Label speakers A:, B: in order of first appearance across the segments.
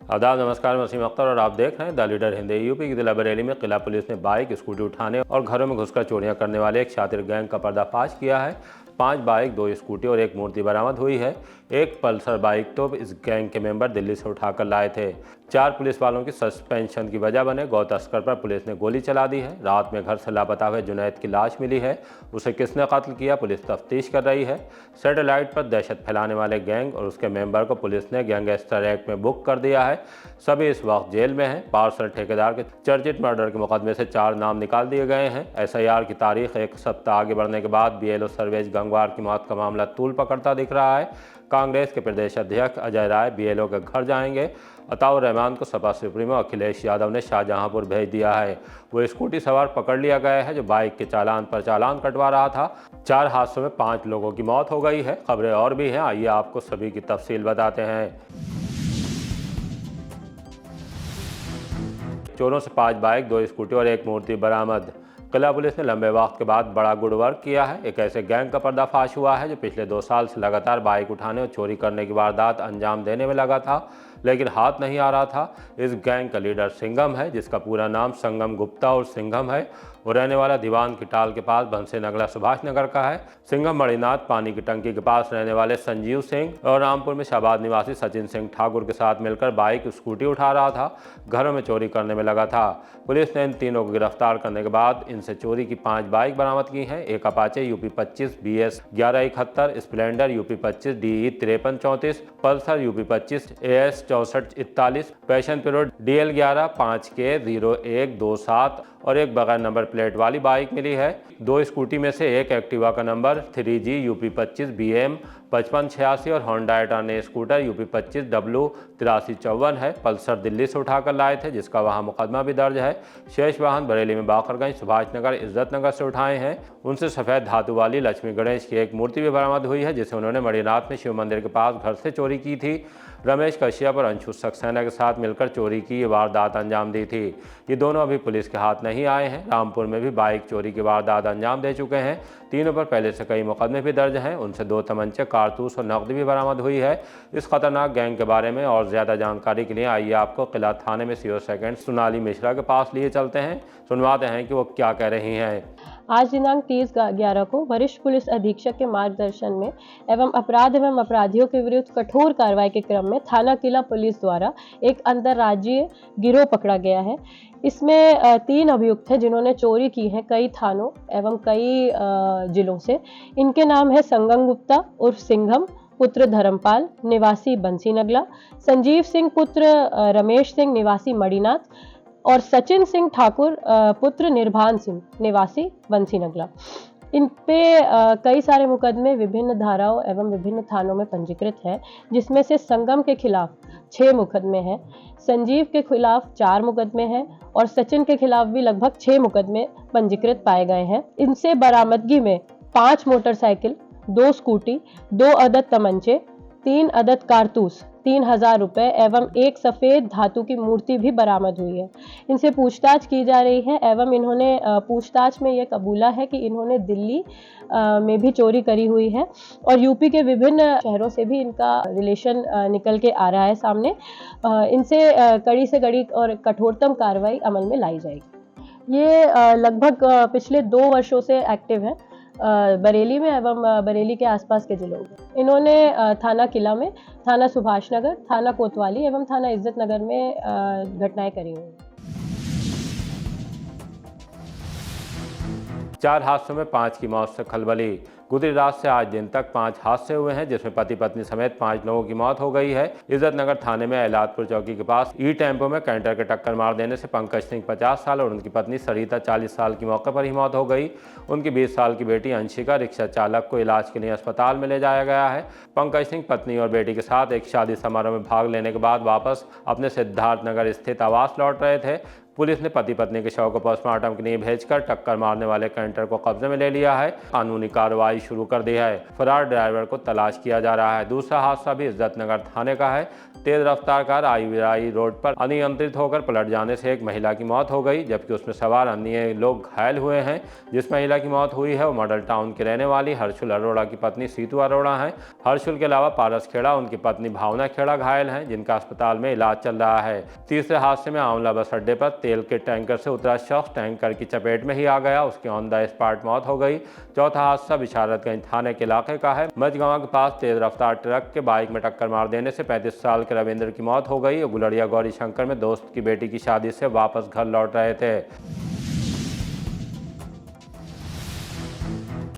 A: आदाब, नमस्कार। मैं वसीम अख्तर और आप देख रहे हैं द लीडर हिंदी। यूपी की जिला बरेली में किला पुलिस ने बाइक, स्कूटी उठाने और घरों में घुसकर चोरियां करने वाले एक शातिर गैंग का पर्दाफाश किया है। 5 बाइक, 2 स्कूटी और एक मूर्ति बरामद हुई है। एक पल्सर बाइक तो इस गैंग के मेंबर दिल्ली से उठाकर लाए थे। 4 पुलिस वालों की सस्पेंशन की वजह बने गौ तस्कर पर पुलिस ने गोली चला दी है। रात में घर से लापता हुए जुनैद की लाश मिली है। उसे किसने कत्ल किया, पुलिस तफ्तीश कर रही है। सैटेलाइट पर दहशत फैलाने वाले गैंग और उसके मेंबर को पुलिस ने गैंगस्टर एक्ट में बुक कर दिया है। सभी इस वक्त जेल में हैं। पार्सल ठेकेदार के चर्चित मर्डर के मुकदमे से 4 नाम निकाल दिए गए हैं। SIR की तारीख एक सप्ताह आगे बढ़ने के बाद BLO सर्वेश गंगवार की मौत का मामला तूल पकड़ता दिख रहा है। कांग्रेस के प्रदेश अध्यक्ष अजय राय BLO के घर जाएंगे। अताउर रहमान को सपा सुप्रीमो अखिलेश यादव ने शाहजहांपुर भेज दिया है। वो स्कूटी सवार पकड़ लिया गया है जो बाइक के चालान पर चालान कटवा रहा था। 4 हादसों में 5 लोगों की मौत हो गई है। खबरें और भी हैं, आइए आपको सभी की तफसील बताते हैं। चोरों से 5 बाइक, 2 स्कूटी और एक मूर्ति बरामद। किला पुलिस ने लंबे वक्त के बाद बड़ा गुड वर्क किया है। एक ऐसे गैंग का पर्दाफाश हुआ है जो पिछले 2 साल से लगातार बाइक उठाने और चोरी करने की वारदात अंजाम देने में लगा था, लेकिन हाथ नहीं आ रहा था। इस गैंग का लीडर सिंघम है, जिसका पूरा नाम संगम गुप्ता और सिंघम है। वो रहने वाला दीवान की टाल के पास बंसी नगला सुभाष नगर का है। सिंघम मणिनाथ पानी की टंकी के पास रहने वाले संजीव सिंह और रामपुर में शाहबाद निवासी सचिन सिंह ठाकुर के साथ मिलकर बाइक, स्कूटी उठा रहा था, घरों में चोरी करने में लगा था। पुलिस ने इन तीनों को गिरफ्तार करने के बाद इनसे चोरी की 5 बाइक बरामद की हैं। एक Apache UP 25 BS 1171, Splendor UP 25 DE 5334, Pulsar UP 25 AS 6441, passion pro DL 11 5K 0127 और एक बगैर नंबर प्लेट वाली बाइक मिली है। 2 स्कूटी में से एक एक्टिवा का नंबर 3G UP 25 BM 5586 और होंडा एटाने स्कूटर UP 25 W 8354 है। पल्सर दिल्ली से उठाकर लाए थे, जिसका वहां मुकदमा भी दर्ज है। शेष वाहन बरेली में बाकरगंज, सुभाष नगर, इज्जत नगर से उठाए हैं। उनसे सफ़ेद धातु वाली लक्ष्मी गणेश की एक मूर्ति भी बरामद हुई है, जिसे उन्होंने मणिनाथ में शिव मंदिर के पास घर से चोरी की थी। रमेश कश्यप और अंशु सक्सेना के साथ मिलकर चोरी की ये वारदात अंजाम दी थी। ये दोनों अभी पुलिस के हाथ नहीं आए हैं। रामपुर में भी बाइक चोरी की वारदात अंजाम दे चुके हैं। तीनों पर पहले से कई मुकदमे भी दर्ज हैं। उनसे 2 तमंचे, कारतूस और नकदी भी बरामद हुई है। इस खतरनाक गैंग के बारे में और ज़्यादा जानकारी के लिए आइए आपको किला थाने में CO सेकंड सोनाली मिश्रा के पास लिए चलते हैं, सुनवाते हैं कि वो क्या कह रही हैं।
B: आज दिनांक 30/11 को वरिष्ठ पुलिस अधीक्षक के मार्गदर्शन में एवं अपराध एवं अपराधियों के विरुद्ध कठोर कार्रवाई के क्रम में थाना किला पुलिस द्वारा एक अंतर्राज्यीय गिरोह पकड़ा गया है। इसमें 3 अभियुक्त हैं जिन्होंने चोरी की है कई थानों एवं कई जिलों से। इनके नाम है संगम गुप्ता उर्फ सिंघम पुत्र धर्मपाल निवासी बंसी नगला, संजीव सिंह पुत्र रमेश सिंह निवासी मणिनाथ और सचिन सिंह ठाकुर पुत्र निर्भान सिंह निवासी बंसी नगला। इन पे कई सारे मुकदमे विभिन्न धाराओं एवं विभिन्न थानों में पंजीकृत है, जिसमें से संगम के खिलाफ 6 मुकदमे हैं, संजीव के खिलाफ 4 मुकदमे हैं और सचिन के खिलाफ भी लगभग 6 मुकदमे पंजीकृत पाए गए हैं। इनसे बरामदगी में 5 मोटरसाइकिल, 2 स्कूटी, 2 अदद तमंचे, 3 अदद कारतूस, 3000 रुपए एवं एक सफेद धातु की मूर्ति भी बरामद हुई है। इनसे पूछताछ की जा रही है एवं इन्होंने पूछताछ में ये कबूला है कि इन्होंने दिल्ली में भी चोरी करी हुई है और UP के विभिन्न शहरों से भी इनका रिलेशन निकल के आ रहा है सामने। इनसे कड़ी से कड़ी और कठोरतम कार्रवाई अमल में लाई जाएगी। ये लगभग पिछले 2 वर्षों से एक्टिव है बरेली में एवं बरेली के आसपास के जिलों में। इन्होंने थाना किला में, थाना सुभाष नगर, थाना कोतवाली एवं थाना इज्जत नगर में घटनाएं करी हुई हैं।
A: 4 हादसों में 5 की मौत से खलबली। गुजरी रात से आज दिन तक 5 हादसे हुए हैं, जिसमें पति पत्नी समेत 5 लोगों की मौत हो गई है। इज्जत नगर थाने में एलादपुर चौकी के पास टेम्पो में कैंटर के टक्कर मार देने से पंकज सिंह 50 साल और उनकी पत्नी सरिता 40 साल की मौके पर ही मौत हो गई। उनकी 20 साल की बेटी अंशिका रिक्शा चालक को इलाज के लिए अस्पताल में ले जाया गया है। पंकज सिंह पत्नी और बेटी के साथ एक शादी समारोह में भाग लेने के बाद वापस अपने सिद्धार्थ नगर स्थित आवास लौट रहे थे। पुलिस ने पति पत्नी के शव को पोस्टमार्टम के लिए भेजकर टक्कर मारने वाले कैंटर को कब्जे में ले लिया है। कानूनी कार्रवाई शुरू कर दी है। फरार ड्राइवर को तलाश किया जा रहा है। दूसरा हादसा भी इज्जतनगर थाने का है। तेज रफ्तार कार आई रोड पर अनियंत्रित होकर पलट जाने से एक महिला की मौत हो गई, जबकि उसमें सवार अन्य लोग घायल हुए हैं। जिस महिला की मौत हुई है वो मॉडल टाउन की रहने वाली हर्षुल अरोड़ा की पत्नी सीतू अरोड़ा हैं। हर्षुल के अलावा पारस खेड़ा, उनकी पत्नी भावना खेड़ा घायल हैं, जिनका अस्पताल में इलाज चल रहा है। तीसरे हादसे में आंवला बस अड्डे पर तेल के टैंकर से उतरा शख्स टैंकर की चपेट में ही आ गया, उसकी ऑन द स्पॉट मौत हो गई। चौथा हादसा बिशारतगंज थाने के इलाके का है। मझगांव के पास तेज रफ्तार ट्रक के बाइक में टक्कर मार देने से 35 साल के रविंद्र की मौत हो गई। गुलड़िया गौरी शंकर में दोस्त की बेटी की शादी से वापस घर लौट रहे थे।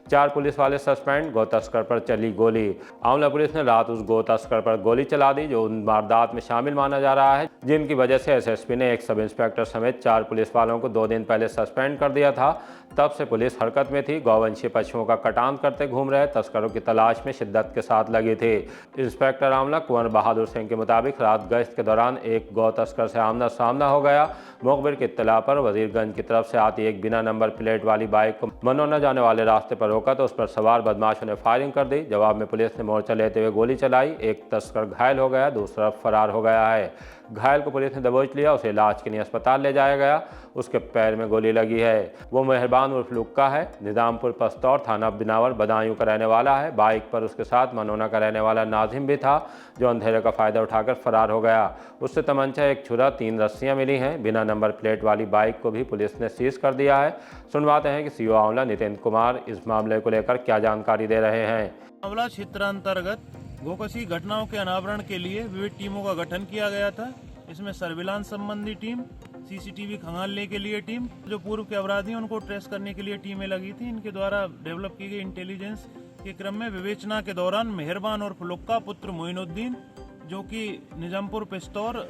A: 4 पुलिस वाले सस्पेंड, गौ तस्कर पर चली गोली। आंवला पुलिस ने रात उस गौ तस्कर पर गोली चला दी जो उन वारदात में शामिल माना जा रहा है, जिनकी वजह से एसएसपी ने एक सब इंस्पेक्टर समेत 4 पुलिस वालों को 2 दिन पहले सस्पेंड कर दिया था। तब से पुलिस हरकत में थी। गौवंशीय पशुओं का कटान करते घूम रहे तस्करों की तलाश में शिद्दत के साथ लगी थी। इंस्पेक्टर आंवला कुंवर बहादुर सिंह के मुताबिक रात गश्त के दौरान एक गौ तस्कर से आमना सामना हो गया। मुखबिर की इत्तला पर वजीरगंज की तरफ से आती एक बिना नंबर प्लेट वाली बाइक को मनोना जाने वाले रास्ते पर रोका तो उस पर सवार बदमाशों ने फायरिंग कर दी। जवाब में पुलिस ने मोर्चा लेते हुए गोली चलाई। एक तस्कर घायल हो गया, दूसरा फरार हो गया है। घायल को पुलिस ने दबोच लिया, उसे इलाज के लिए अस्पताल ले जाया गया। उसके पैर में गोली लगी है। वो मेहरबान उर्फ लुक्का है, निजामपुर पस्तौर थाना बिनावर बदायूं का रहने वाला है। बाइक पर उसके साथ मनोना का रहने वाला नाजिम भी था, जो अंधेरे का फायदा उठाकर फरार हो गया। उससे तमंचा, एक छुरा, 3 रस्सियां मिली हैं। बिना नंबर प्लेट वाली बाइक को भी पुलिस ने सीज कर दिया है। सुनवाते हैं कि सीओ आंवला नितिन कुमार इस मामले को लेकर क्या जानकारी दे रहे हैं।
C: आंवला क्षेत्रांतर्गत गोकशी घटनाओं के अनावरण के लिए विविध टीमों का गठन किया गया था। इसमें सर्विलांस संबंधी टीम, सीसीटीवी खंगालने के लिए टीम, जो पूर्व के अपराधी हैं उनको ट्रेस करने के लिए टीमें लगी थी। इनके द्वारा डेवलप की गई इंटेलिजेंस के क्रम में विवेचना के दौरान मेहरबान और फुलुक्का पुत्र मोइनुद्दीन, जो कि निजामपुर पिस्तौर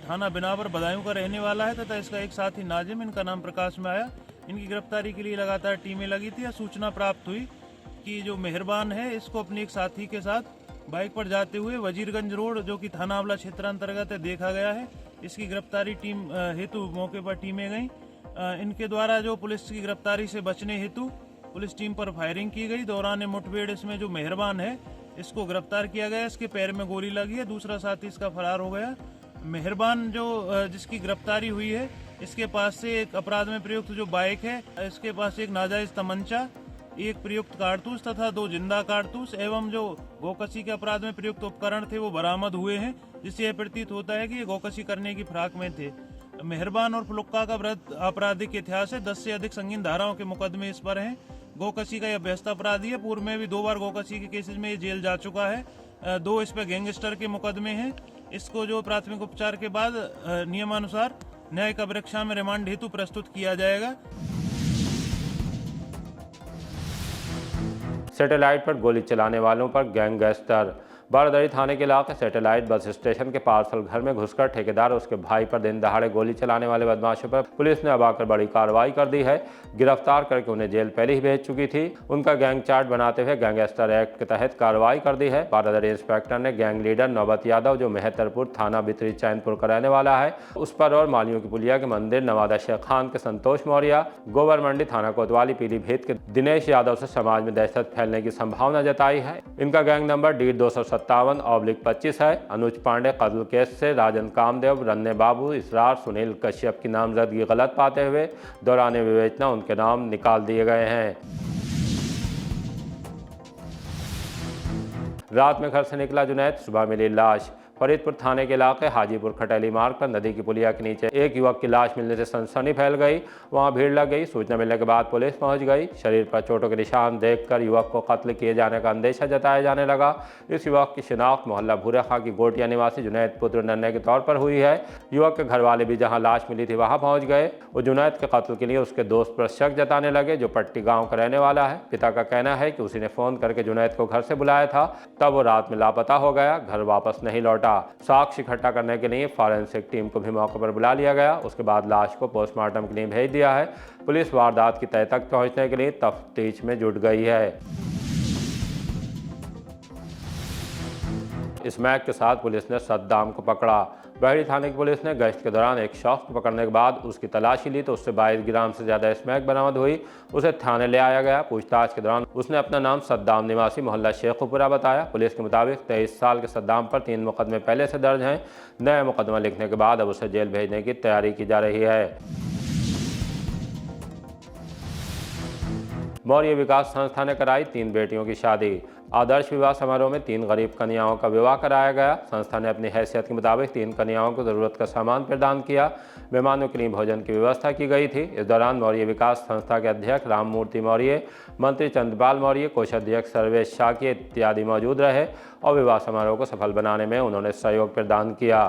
C: थाना बिनावर बदायूं का रहने वाला है, तथा इसका एक साथी नाजिम, इनका नाम प्रकाश में आया। इनकी गिरफ्तारी के लिए लगातार टीमें लगी थी। सूचना प्राप्त हुई कि जो मेहरबान है इसको अपने एक साथी के साथ बाइक पर जाते हुए वजीरगंज रोड, जो कि थाना आंवला क्षेत्रांतर्गत है, देखा गया है। इसकी गिरफ्तारी टीम हेतु मौके पर टीमें गईं। इनके द्वारा जो पुलिस की गिरफ्तारी से बचने हेतु पुलिस टीम पर फायरिंग की गई। दौरान मुठभेड़ इसमें जो मेहरबान है इसको गिरफ्तार किया गया। इसके पैर में गोली लगी है, दूसरा साथी इसका फरार हो गया। मेहरबान जो जिसकी गिरफ्तारी हुई है, इसके पास से एक अपराध में प्रयुक्त जो बाइक है, इसके पास एक नाजायज तमंचा, एक प्रयुक्त कारतूस तथा 2 जिंदा कारतूस एवं जो गोकशी के अपराध में प्रयुक्त उपकरण थे वो बरामद हुए हैं, जिससे यह प्रतीत होता है कि ये गोकशी करने की फिराक में थे। मेहरबान और फुलुक्का का वृहद आपराधिक इतिहास है। 10 से अधिक संगीन धाराओं के मुकदमे इस पर हैं। गोकशी का यह अभ्यस्त अपराधी है। पूर्व में भी 2 बार गोकशी के केसेस में ये जेल जा चुका है। 2 इस पर गैंगस्टर के मुकदमे हैं। इसको जो प्राथमिक उपचार के बाद नियमानुसार न्यायिक अभिरक्षा में रिमांड हेतु प्रस्तुत किया जाएगा।
A: सैटेलाइट पर गोली चलाने वालों पर गैंगस्टर। बारादरी थाने के इलाके सैटेलाइट बस स्टेशन के पार्सल घर में घुसकर ठेकेदार और उसके भाई पर दिन दहाड़े गोली चलाने वाले बदमाशों पर पुलिस ने अब आकर बड़ी कार्रवाई कर दी है। गिरफ्तार करके उन्हें जेल पहले ही भेज चुकी थी। उनका गैंग चार्ट बनाते हुए गैंगस्टर एक्ट के तहत कार्रवाई कर दी है। बारादरी इंस्पेक्टर ने गैंग लीडर नौबत यादव, जो मेहतरपुर थाना बितरी चैनपुर का रहने वाला है, उस पर और मालियों की पुलिया के मंदिर नवादा शेख खान के संतोष मौर्य, गोबर मंडी थाना कोतवाली पीलीभीत के दिनेश यादव से समाज में दहशत फैलने की संभावना जताई है। इनका गैंग नंबर D257/25 है। अनुज पांडे कत्ल केस से राजन कामदेव, रन्ने बाबू, इसरार, सुनील कश्यप की नामजदगी गलत पाते हुए दौरान विवेचना उनके नाम निकाल दिए गए हैं। रात में घर से निकला जुनैद, सुबह मिली लाश। फरीदपुर थाने के इलाके हाजीपुर खटेली मार्ग पर नदी की पुलिया के नीचे एक युवक की लाश मिलने से सनसनी फैल गई। वहां भीड़ लग गई। सूचना मिलने के बाद पुलिस पहुंच गई। शरीर पर चोटों के निशान देखकर युवक को कत्ल किए जाने का अंदेशा जताया जाने लगा। इस युवक की शिनाख्त मोहल्ला भूरेखा की गोटिया निवासी जुनैद पुत्र नन्हे के तौर पर हुई है। युवक के घर वाले भी जहाँ लाश मिली थी वहाँ पहुँच गए। वो जुनैद के कत्ल के लिए उसके दोस्त पर शक जताने लगे, जो पट्टी गाँव का रहने वाला है। पिता का कहना है कि उसी ने फ़ोन करके जुनैद को घर से बुलाया था, तब वो रात में लापता हो गया, घर वापस नहीं लौटा। साक्ष्य इकट्ठा करने के लिए फॉरेंसिक टीम को भी मौके पर बुला लिया गया। उसके बाद लाश को पोस्टमार्टम के लिए भेज दिया है। पुलिस वारदात की तह तक पहुंचने के लिए तफ्तीश में जुट गई है। स्मैक के साथ पुलिस ने सद्दाम को पकड़ा। बहरी थाने की पुलिस ने गश्त के दौरान एक शख्स को पकड़ने के बाद उसकी तलाशी ली तो उससे 22 ग्राम से ज़्यादा स्मैक बरामद हुई। उसे थाने ले आया गया। पूछताछ के दौरान उसने अपना नाम सद्दाम निवासी मोहल्ला शेखुपुरा बताया। पुलिस के मुताबिक 23 साल के सद्दाम पर 3 मुकदमे पहले से दर्ज हैं। नया मुकदमा लिखने के बाद अब उसे जेल भेजने की तैयारी की जा रही है। मौर्य विकास संस्था ने कराई 3 बेटियों की शादी। आदर्श विवाह समारोह में 3 गरीब कन्याओं का विवाह कराया गया। संस्था ने अपनी हैसियत के मुताबिक 3 कन्याओं को ज़रूरत का सामान प्रदान किया। मेहमानों के लिए भोजन की व्यवस्था की गई थी। इस दौरान मौर्य विकास संस्था के अध्यक्ष राममूर्ति मौर्य, मंत्री चंद्रपाल मौर्य, कोषाध्यक्ष सर्वेश शाक्य इत्यादि मौजूद रहे और विवाह समारोह को सफल बनाने में उन्होंने सहयोग प्रदान किया।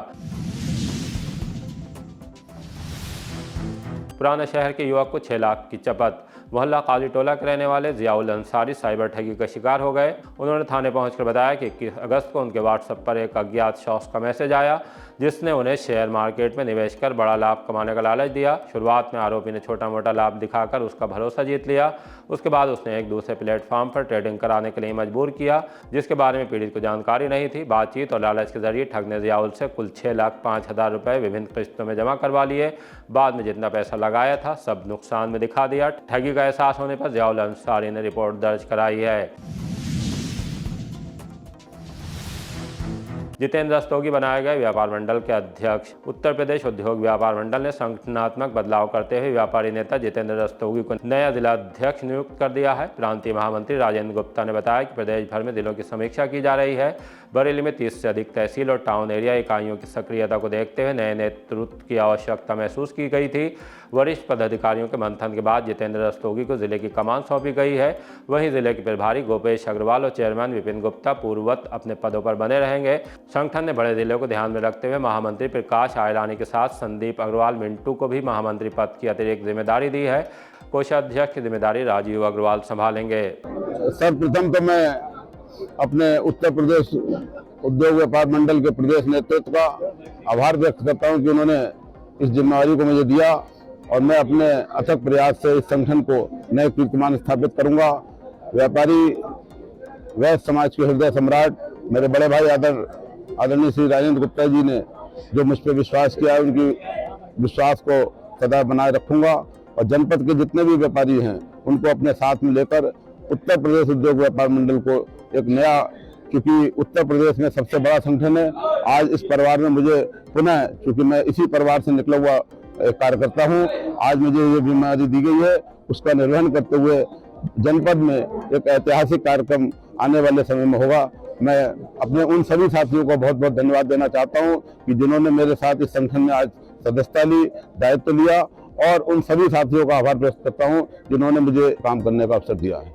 A: पुराना शहर के युवक को 6 लाख की चपत। मोहल्ला काली टोला के रहने वाले जियाउल अंसारी साइबर ठगी का शिकार हो गए। उन्होंने थाने पहुंचकर बताया कि 21 अगस्त को उनके व्हाट्सएप पर एक अज्ञात शख्स का मैसेज आया जिसने उन्हें शेयर मार्केट में निवेश कर बड़ा लाभ कमाने का लालच दिया। शुरुआत में आरोपी ने छोटा मोटा लाभ दिखाकर उसका भरोसा जीत लिया। उसके बाद उसने एक दूसरे प्लेटफॉर्म पर ट्रेडिंग कराने के लिए मजबूर किया जिसके बारे में पीड़ित को जानकारी नहीं थी। बातचीत और लालच के जरिए ठग ने जियाउल से कुल 6,05,000 रुपये विभिन्न किस्तों में जमा करवा लिए। बाद में जितना पैसा लगाया था सब नुकसान में दिखा दिया। ठगी का एहसास होने पर जियाउल अंसारी ने रिपोर्ट दर्ज कराई है। जितेंद्र रस्तोगी बनाए गए व्यापार मंडल के अध्यक्ष। उत्तर प्रदेश उद्योग व्यापार मंडल ने संगठनात्मक बदलाव करते हुए व्यापारी नेता जितेंद्र रस्तोगी को नया जिला अध्यक्ष नियुक्त कर दिया है। प्रांतीय महामंत्री राजेंद्र गुप्ता ने बताया कि प्रदेश भर में जिलों की समीक्षा की जा रही है। बरेली में 30 से अधिक तहसील और टाउन एरिया इकाइयों की सक्रियता को देखते हुए नए नेतृत्व की आवश्यकता महसूस की गई थी। वरिष्ठ पदाधिकारियों के मंथन के बाद जितेंद्र रस्तोगी को जिले की कमान सौंपी गई है। वहीं जिले के प्रभारी गोपेश अग्रवाल और चेयरमैन विपिन गुप्ता पूर्ववत अपने पदों पर बने रहेंगे। संगठन ने बड़े जिलों को ध्यान में रखते हुए महामंत्री प्रकाश आयलानी के साथ संदीप अग्रवाल मिंटू को भी महामंत्री पद की अतिरिक्त जिम्मेदारी दी है। कोषाध्यक्ष की जिम्मेदारी राजीव अग्रवाल संभालेंगे।
D: सर्वप्रथम तो मैं अपने उत्तर प्रदेश उद्योग व्यापार मंडल के प्रदेश नेतृत्व का आभार व्यक्त करता हूं कि उन्होंने इस जिम्मेदारी को मुझे दिया और मैं अपने अथक प्रयास से इस संगठन को नए कीर्तिमान स्थापित करूंगा। व्यापारी वैश्य समाज के हृदय सम्राट मेरे बड़े भाई आदरणीय श्री राजेंद्र गुप्ता जी ने जो मुझ पर विश्वास किया है, उनकी विश्वास को सदा बनाए रखूंगा और जनपद के जितने भी व्यापारी हैं उनको अपने साथ में लेकर उत्तर प्रदेश उद्योग व्यापार मंडल को एक नया, क्योंकि उत्तर प्रदेश में सबसे बड़ा संगठन है, आज इस परिवार में मुझे पुनः, क्योंकि मैं इसी परिवार से निकला हुआ कार्यकर्ता हूं, आज मुझे ये जिम्मेदारी दी गई है, उसका निर्वहन करते हुए जनपद में एक ऐतिहासिक कार्यक्रम आने वाले समय में होगा। मैं अपने उन सभी साथियों को बहुत बहुत धन्यवाद देना चाहता हूं कि जिन्होंने मेरे साथ इस संगठन में आज सदस्यता ली, दायित्व लिया, और उन सभी साथियों का आभार व्यक्त करता हूं जिन्होंने मुझे काम करने का अवसर दिया है।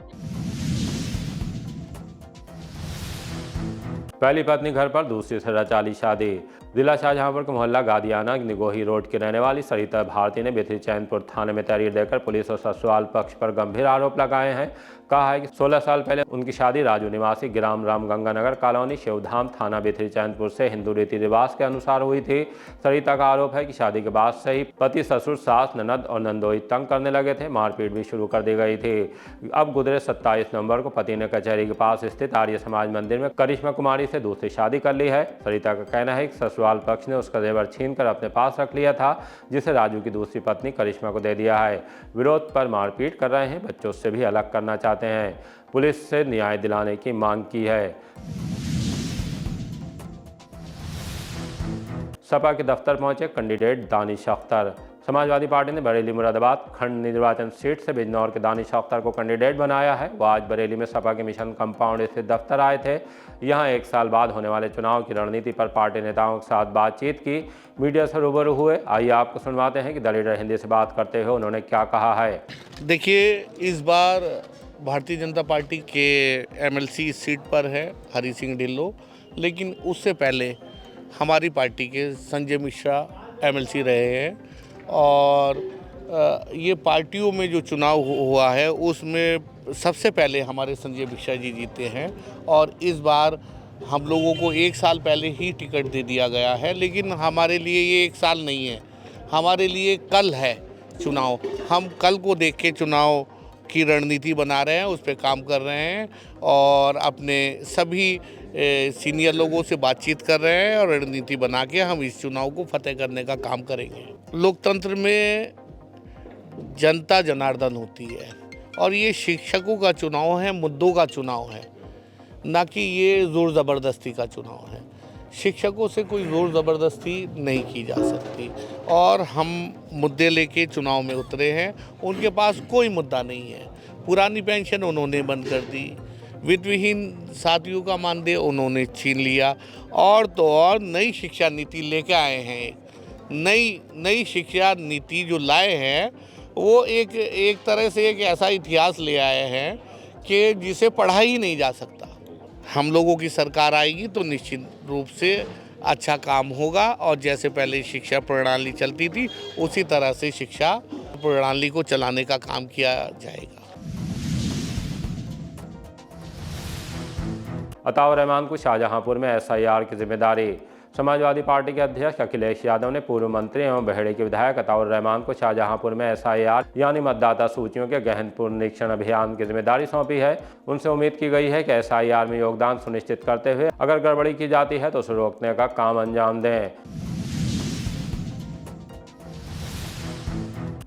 A: पहली पत्नी घर पर दूसरी से रचा ली शादी। जिला शाहजहांपुर के मोहल्ला गादियाना निगोही रोड की रहने वाली सरिता भारती ने बेथरी चैनपुर थाने में तहरीर देकर पुलिस और ससुराल पक्ष पर गंभीर आरोप लगाए हैं। कहा है कि 16 साल पहले उनकी शादी राजू निवासी ग्राम राम गंगानगर कॉलोनी शिवधाम थाना बेथरी चैनपुर से हिंदू रीति रिवाज के अनुसार हुई थी। सरिता का आरोप है कि शादी के बाद से ही पति, ससुर, सास, ननद और नंदोई तंग करने लगे थे। मारपीट भी शुरू कर दी गई थी। अब गुजरे 27 नवंबर को पति ने कचहरी के पास स्थित आर्य समाज मंदिर में करिश्मा कुमारी से दूसरी शादी कर ली है। सरिता का कहना है कि ससुराल पक्ष ने उसका जेवर छीनकर अपने पास रख लिया था, जिसे राजू की दूसरी पत्नी करिश्मा को दे दिया है। विरोध पर मारपीट कर रहे हैं, बच्चों से भी अलग करना चाहते हैं। पुलिस से न्याय दिलाने की मांग की है। सपा के दफ्तर पहुंचे कैंडिडेट दानिश अख्तर। समाजवादी पार्टी ने बरेली मुरादाबाद खंड निर्वाचन सीट से बिजनौर के दानिश अख्तर को कैंडिडेट बनाया है। वो आज बरेली में सपा के मिशन कंपाउंड स्थित दफ्तर आए थे। यहां 1 साल बाद होने वाले चुनाव की रणनीति पर पार्टी नेताओं के साथ बातचीत की, मीडिया से रूबरू हुए। आइए आपको सुनवाते हैं कि द लीडर हिंदी से बात करते हुए उन्होंने क्या कहा है।
E: देखिए, इस बार भारतीय जनता पार्टी के एमएलसी सीट पर है हरी सिंह ढिल्लो, लेकिन उससे पहले हमारी पार्टी के संजय मिश्रा एमएलसी रहे हैं और ये पार्टियों में जो चुनाव हुआ है उसमें सबसे पहले हमारे संजय मिश्रा जी जीते हैं और इस बार हम लोगों को 1 साल पहले ही टिकट दे दिया गया है। लेकिन हमारे लिए ये 1 साल नहीं है, हमारे लिए कल है चुनाव। हम कल को देख के चुनाव की रणनीति बना रहे हैं, उस पर काम कर रहे हैं और अपने सभी सीनियर लोगों से बातचीत कर रहे हैं और रणनीति बना के हम इस चुनाव को फतेह करने का काम करेंगे। लोकतंत्र में जनता जनार्दन होती है और ये शिक्षकों का चुनाव है, मुद्दों का चुनाव है, ना कि ये ज़ोर ज़बरदस्ती का चुनाव है। शिक्षकों से कोई ज़ोर ज़बरदस्ती नहीं की जा सकती और हम मुद्दे लेके चुनाव में उतरे हैं। उनके पास कोई मुद्दा नहीं है। पुरानी पेंशन उन्होंने बंद कर दी, वित्तविहीन साथियों का मानदेय उन्होंने छीन लिया और तो और नई शिक्षा नीति लेके आए हैं। नई शिक्षा नीति जो लाए हैं वो एक तरह से एक ऐसा इतिहास ले आए हैं कि जिसे पढ़ा ही नहीं जा सकता। हम लोगों की सरकार आएगी तो निश्चित रूप से अच्छा काम होगा और जैसे पहले शिक्षा प्रणाली चलती थी उसी तरह से शिक्षा प्रणाली को चलाने का काम किया जाएगा।
A: अताउर रहमान को शाहजहांपुर में एसआईआर की जिम्मेदारी। समाजवादी पार्टी के अध्यक्ष अखिलेश यादव ने पूर्व मंत्री एवं बहेड़े के विधायक अताउर रहमान को शाहजहांपुर में एसआईआर यानी मतदाता सूचियों के गहन पुनरीक्षण अभियान की जिम्मेदारी सौंपी है। उनसे उम्मीद की गई है कि एसआईआर में योगदान सुनिश्चित करते हुए अगर गड़बड़ी की जाती है तो उसे रोकने का काम अंजाम दें।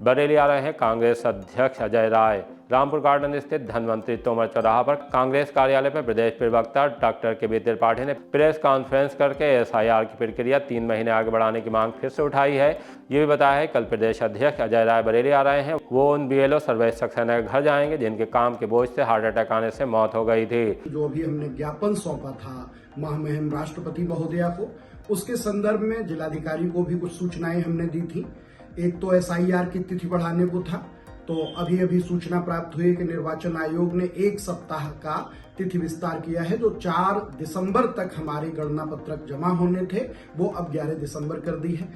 A: बरेली आ रहे हैं कांग्रेस अध्यक्ष अजय राय। रामपुर गार्डन स्थित धनवंतरी तोमर चौराहा पर कांग्रेस कार्यालय पर प्रदेश प्रवक्ता डॉक्टर के बी त्रिपाठी ने प्रेस कॉन्फ्रेंस करके एसआईआर की प्रक्रिया 3 महीने आगे बढ़ाने की मांग फिर से उठाई है। ये भी बताया है कल प्रदेश अध्यक्ष अजय राय बरेली आ रहे हैं। वो उन बीएलओ सर्वेश सक्सेना के घर जाएंगे जिनके काम के बोझ से हार्ट अटैक आने से मौत हो गई थी।
F: जो अभी हमने ज्ञापन सौंपा था महामहिम राष्ट्रपति महोदया को, उसके संदर्भ में जिलाधिकारी को भी कुछ सूचनाएं हमने दी थी। एक तो एसआईआर की तिथि बढ़ाने को था, तो अभी सूचना प्राप्त हुई कि निर्वाचन आयोग ने 1 सप्ताह का तिथि विस्तार किया है। जो 4 दिसंबर तक हमारे गणना पत्रक जमा होने थे वो अब 11 दिसंबर कर दी है।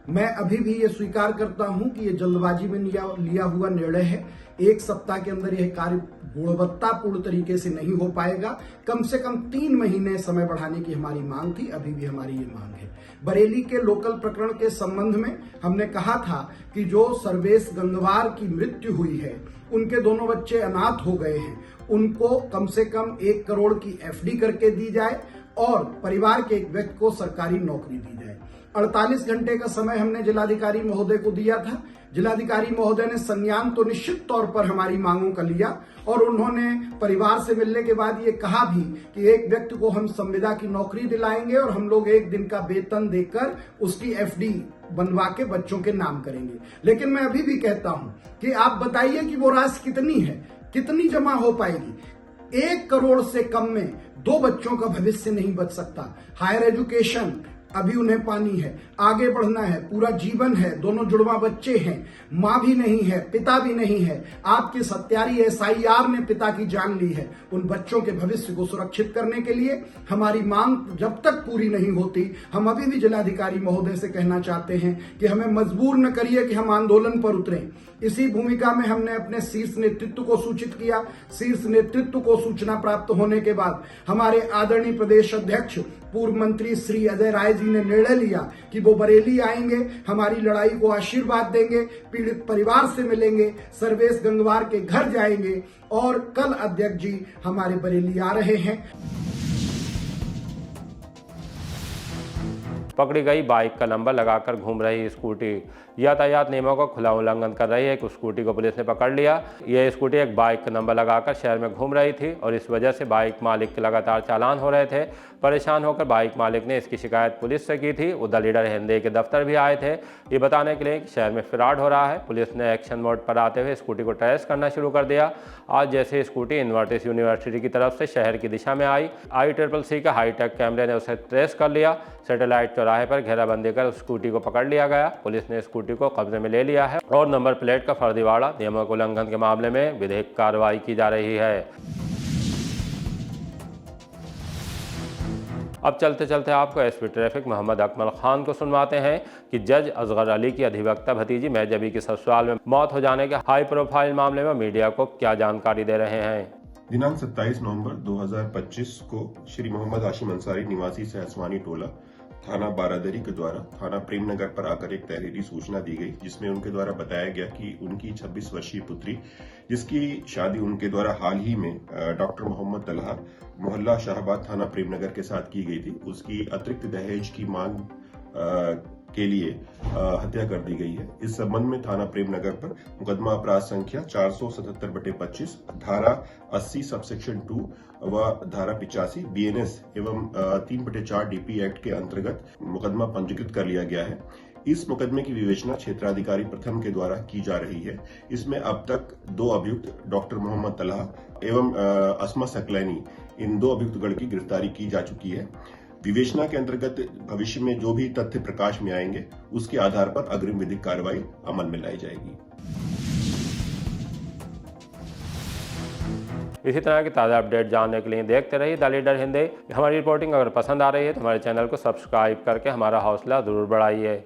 F: मैं अभी भी ये स्वीकार करता हूं कि ये जल्दबाजी में लिया हुआ निर्णय है। 1 सप्ताह के अंदर यह कार्य गुणवत्तापूर्ण तरीके से नहीं हो पाएगा। कम से कम 3 महीने समय बढ़ाने की हमारी मांग थी, अभी भी हमारी ये मांग है। बरेली के लोकल प्रकरण के संबंध में हमने कहा था कि जो सर्वेश गंगवार की मृत्यु हुई है, उनके दोनों बच्चे अनाथ हो गए हैं, उनको कम से कम 1 करोड़ की एफडी करके दी जाए और परिवार के एक व्यक्ति को सरकारी नौकरी दी जाए। 48 घंटे का समय हमने जिलाधिकारी महोदय को दिया था। जिलाधिकारी महोदय ने संज्ञान तो निश्चित तौर पर हमारी मांगों का लिया और उन्होंने परिवार से मिलने के बाद ये कहा भी कि एक व्यक्ति को हम संविदा की नौकरी दिलाएंगे और हम लोग 1 दिन का वेतन देकर उसकी एफडी बनवा के बच्चों के नाम करेंगे। लेकिन मैं अभी भी कहता हूं कि आप बताइए कि वो राशि कितनी है, कितनी जमा हो पाएगी। 1 करोड़ से कम में 2 बच्चों का भविष्य नहीं बच सकता। हायर एजुकेशन अभी उन्हें पानी है, आगे बढ़ना है, पूरा जीवन है, दोनों जुड़वा बच्चे हैं, माँ भी नहीं है, पिता भी नहीं है। आपकी सत्यारी एसआईआर ने पिता की जान ली है। उन बच्चों के भविष्य को सुरक्षित करने के लिए हमारी मांग जब तक पूरी नहीं होती, हम अभी भी जिलाधिकारी महोदय से कहना चाहते हैं कि हमें मजबूर न करिए कि हम आंदोलन पर उतरें। इसी भूमिका में हमने अपने शीर्ष नेतृत्व को सूचित किया। शीर्ष नेतृत्व को सूचना प्राप्त होने के बाद हमारे आदरणीय प्रदेश अध्यक्ष पूर्व मंत्री श्री अजय राय जी ने निर्णय लिया कि वो बरेली आएंगे, हमारी लड़ाई को आशीर्वाद देंगे, पीड़ित परिवार से मिलेंगे, सर्वेश गंगवार के घर जाएंगे और कल अध्यक्ष जी हमारे बरेली आ रहे हैं।
A: पकड़ी गई बाइक का नंबर लगाकर घूम रही स्कूटी। यातायात नियमों का खुला उल्लंघन कर रही एक स्कूटी को पुलिस ने पकड़ लिया। यह स्कूटी एक बाइक का नंबर लगाकर शहर में घूम रही थी और इस वजह से बाइक मालिक के लगातार चालान हो रहे थे। परेशान होकर बाइक मालिक ने इसकी शिकायत पुलिस से की थी। उधर लीडर हिंदे के दफ्तर भी आए थे ये बताने के लिए कि शहर में फ्रॉड हो रहा है। पुलिस ने एक्शन मोड पर आते हुए स्कूटी को ट्रेस करना शुरू कर दिया। आज जैसे स्कूटी इन्वर्टिस यूनिवर्सिटी की तरफ से शहर की दिशा में आई, ICCC का हाईटेक कैमरे ने उसे ट्रेस कर लिया। सैटेलाइट चौराहे पर घेराबंदी कर स्कूटी को पकड़ लिया गया। पुलिस ने स्कूटी को कब्जे में ले लिया है और नंबर प्लेट का फर्जीवाड़ा, नियमों के उल्लंघन के मामले में विधिक कार्रवाई की जा रही है। अब चलते चलते आपको एसपी ट्रैफिक मोहम्मद अकमल खान को सुनवाते हैं कि जज असगर अली की अधिवक्ता भतीजी मेहजबी के ससुराल में मौत हो जाने के हाई प्रोफाइल मामले में मीडिया को क्या जानकारी दे रहे हैं।
G: दिनांक 27 नवंबर 2025 को श्री मोहम्मद आशिम अंसारी निवासी सहसवानी टोला थाना बारादरी के द्वारा थाना प्रेमनगर पर आकर एक तहरीरी सूचना दी गई, जिसमें उनके द्वारा बताया गया कि उनकी 26 वर्षीय पुत्री, जिसकी शादी उनके द्वारा हाल ही में डॉक्टर मोहम्मद तलहा मोहल्ला शाहबाद थाना प्रेमनगर के साथ की गई थी, उसकी अतिरिक्त दहेज की मांग के लिए हत्या कर दी गई है। इस संबंध में थाना प्रेमनगर पर मुकदमा अपराध संख्या 477/25 धारा 80 सबसेक्शन 2 व धारा 85 BNS एवं 3/4 DP एक्ट के अंतर्गत मुकदमा पंजीकृत कर लिया गया है। इस मुकदमे की विवेचना क्षेत्राधिकारी प्रथम के द्वारा की जा रही है। इसमें अब तक 2 अभियुक्त डॉक्टर मोहम्मद तलहा एवं अस्मा सकलैनी, इन 2 अभियुक्तगण की गिरफ्तारी की जा चुकी है। विवेचना के अंतर्गत भविष्य में जो भी तथ्य प्रकाश में आएंगे, उसके आधार पर अग्रिम विधिक कार्रवाई अमल में लाई जाएगी।
A: इसी तरह की ताज़ा अपडेट जानने के लिए देखते रहिए द लीडर हिंदी। हमारी रिपोर्टिंग अगर पसंद आ रही है तो हमारे चैनल को सब्सक्राइब करके हमारा हौसला जरूर बढ़ाइए।